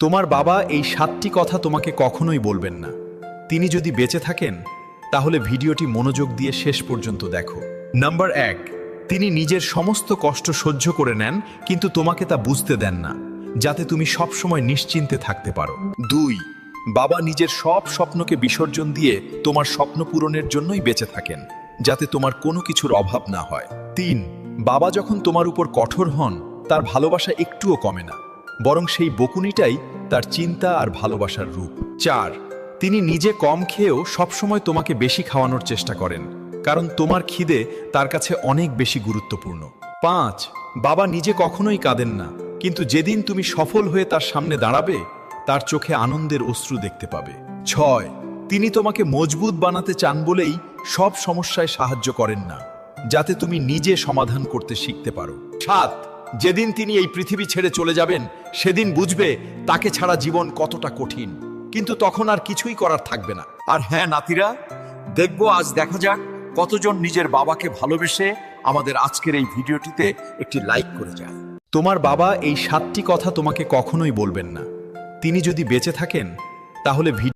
তোমার বাবা এই 7টি কথা তোমাকে কখনোই বলবেন না। তিনি যদি বেঁচে থাকেন তাহলে ভিডিওটি মনোযোগ দিয়ে শেষ পর্যন্ত দেখো। নাম্বার 1, তিনি নিজের সমস্ত কষ্ট সহ্য করে নেন, কিন্তু তোমাকে তা বুঝতে দেন না, যাতে তুমি সবসময় নিশ্চিন্তে থাকতে পারো। 2, বাবা নিজের সব স্বপ্নকে বিসর্জন দিয়ে তোমার স্বপ্ন পূরণের জন্যই বেঁচে থাকেন, যাতে তোমার কোনো কিছুর অভাব না হয়। 3, বাবা যখন তোমার উপর কঠোর হন তার ভালোবাসা একটুও কমে না, বরং সেই বকুনিটাই তার চিন্তা আর ভালোবাসার রূপ। 4, তিনি নিজে কম খেয়েও সবসময় তোমাকে বেশি খাওয়ানোর চেষ্টা করেন, কারণ তোমার খিদে তার কাছে অনেক বেশি গুরুত্বপূর্ণ। 5, বাবা নিজে কখনোই কাঁদেন না, কিন্তু যেদিন তুমি সফল হয়ে তার সামনে দাঁড়াবে তার চোখে আনন্দের অশ্রু দেখতে পাবে। 6, তিনি তোমাকে মজবুত বানাতে চান বলেই সব সমস্যায় সাহায্য করেন না, যাতে তুমি নিজে সমাধান করতে শিখতে পারো। 7, যেদিন তিনি এই পৃথিবী ছেড়ে চলে যাবেন সেদিন বুঝবে তাকে ছাড়া জীবন কতটা কঠিন, কিন্তু তখন আর কিছুই করার থাকবে না। আর হ্যাঁ নাতিরা, দেখবো আজ দেখা যাক কতজন নিজের বাবাকে ভালোবেসে আমাদের আজকের এই ভিডিওটিতে একটি লাইক করে যায়। তোমার বাবা এই 7টি কথা তোমাকে কখনোই বলবেন না। তিনি যদি বেঁচে থাকেন তাহলে